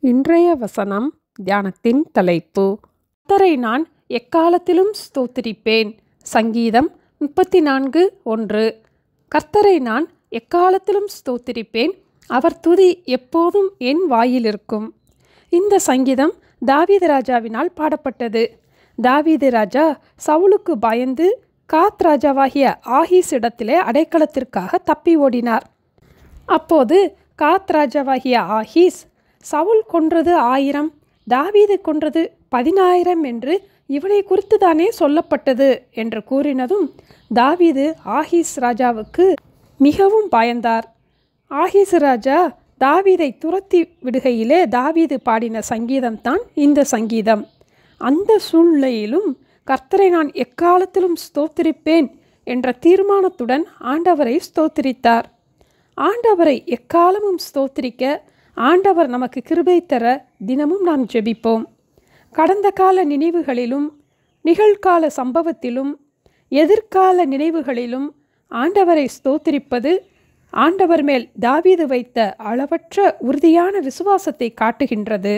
இன்றைய வசனம் தியானத்தின் தலைப்பு, கர்த்தரை நான் எக்காலத்திலும் ஸ்தோத்திரிப்பேன். சங்கீதம் 34:1. கர்த்தரை நான் எக்காலத்திலும் ஸ்தோத்திரிப்பேன், அவர் துதி எப்போதும் என் வாயில் இருக்கும். இந்த சங்கீதம் தாவீது ராஜாவினால் பாடப்பட்டது. தாவீது ராஜா சவுலுக்கு பயந்து காத் ராஜாவாகிய ஆகீஸ் இடத்திலே அடைக்கலத்திற்காக தப்பி ஓடினார். அப்போது காத் ராஜாவாகிய ஆகீஸ், சவுல் கொன்றது 1000, தாவீது கொன்றது 10000 என்று இவனை குறித்து தானே சொல்லப்பட்டது என்று கூறினதும் தாவீது ஆகீஸ் ராஜாவுக்கு மிகவும் பயந்தார். ஆகீஸ் ராஜா தாவீதை துரத்தி விடுகையிலே தாவீது பாடின சங்கீதம்தான் இந்த சங்கீதம். அந்த சூழ்நிலையிலும் கர்த்தரை நான் எக்காலத்திலும் ஸ்தோத்திரிப்பேன் என்ற தீர்மானத்துடன் ஆண்டவரை ஸ்தோத்திரித்தார். ஆண்டவரை எக்காலமும் ஸ்தோத்திரிக்க ஆண்டவர் நமக்கு கிருபை தர தினமும் நாம் ஜெபிப்போம். கடந்த கால நினைவுகளிலும் நிகழ்கால சம்பவத்திலும் எதிர்கால நினைவுகளிலும் ஆண்டவரை ஸ்தோத்திரிப்பது ஆண்டவர் மேல் தாவீது வைத்த அளவற்ற உறுதியான விசுவாசத்தை காட்டுகின்றது.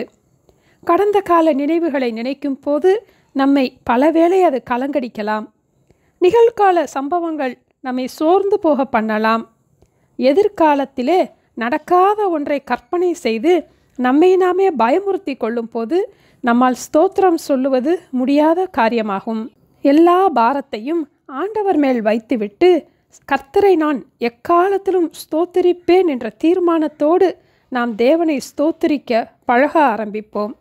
கடந்த கால நினைவுகளை நினைக்கும் போது நம்மை பலவேளை அது கலங்கடிக்கலாம். நிகழ்கால சம்பவங்கள் நம்மை சோர்ந்து போக பண்ணலாம். எதிர்காலத்திலே நடக்காத ஒன்றை கற்பனை செய்து நம்மை நாமே பயமுறுத்தி கொள்ளும் போது நம்மால் ஸ்தோத்திரம் சொல்லுவது முடியாத காரியமாகும். எல்லா பாரத்தையும் ஆண்டவர் மேல் வைத்துவிட்டு கர்த்தரை நான் எக்காலத்திலும் ஸ்தோத்திரிப்பேன் என்ற தீர்மானத்தோடு நாம் தேவனை ஸ்தோத்திரிக்க பழக ஆரம்பிப்போம்.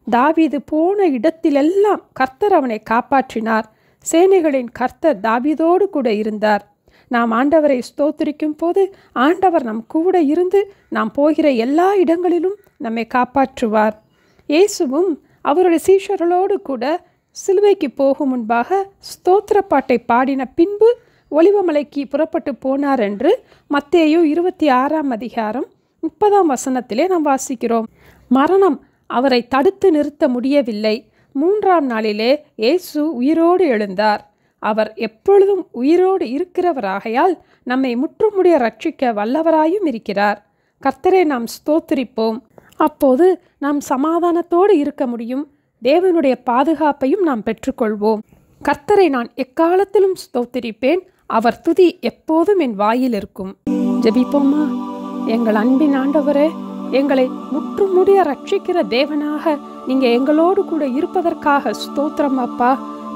தாவீது போன இடத்திலெல்லாம் கர்த்தர் அவனை காப்பாற்றினார். சேனைகளின் கர்த்தர் தாவீதோடு கூட இருந்தார். நாம் ஆண்டவரை ஸ்தோத்திரிக்கும் போது ஆண்டவர் நம் கூட இருந்து நாம் போகிற எல்லா இடங்களிலும் நம்மை காப்பாற்றுவார். இயேசுவும் அவருடைய சீஷர்களோடு கூட சிலுவைக்கு போகும் முன்பாக ஸ்தோத்திர பாட்டை பாடின பின்பு ஒலிவமலைக்கு புறப்பட்டு போனார் என்று மத்தேயு 26:30 நாம் வாசிக்கிறோம். மரணம் அவரை தடுத்து நிறுத்த முடியவில்லை. 3ஆம் நாளிலே இயேசு உயிரோடு எழுந்தார். அவர் எப்பொழுதும் உயிரோடு இருக்கிறவராகையால் நம்மை முற்றுமுடிய ரட்சிக்க வல்லவராயும் இருக்கிறார். கர்த்தரை நாம் ஸ்தோத்திரிப்போம். அப்போது நாம் சமாதானத்தோடு இருக்க முடியும். தேவனுடைய பாதுகாப்பையும் நாம் பெற்றுக்கொள்வோம். கர்த்தரை நான் எக்காலத்திலும் ஸ்தோத்திரிப்பேன், அவர் துதி எப்போதும் என் வாயில் இருக்கும். ஜெபிப்போமா? எங்கள் அன்பின் ஆண்டவரே, எங்களை முற்றுமுடிய ரட்சிக்கிற தேவனாக நீங்கள் எங்களோடு கூட இருப்பதற்காக ஸ்தோத்திரம் அப்பா.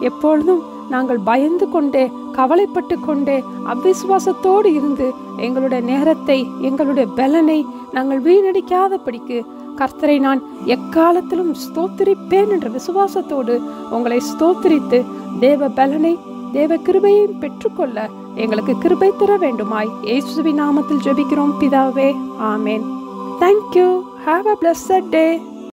எப்பொழுதும் நாங்கள் பயந்து கொண்டே கவலைப்பட்டு கொண்டே அவ்விசுவாசத்தோடு இருந்து எங்களுடைய நேரத்தை எங்களுடைய பலனை நாங்கள் வீணடிக்காதபடிக்கு கர்த்தரை நான் எக்காலத்திலும் ஸ்தோத்திரிப்பேன் என்ற விசுவாசத்தோடு உங்களை ஸ்தோத்திரித்து தேவ பலனை தேவ கிருபையையும் பெற்றுக்கொள்ள எங்களுக்கு கிருபை தர வேண்டுமாய் இயேசுவின் நாமத்தில் ஜெபிக்கிறோம் பிதாவே, ஆமேன். Thank you. Have a blessed day.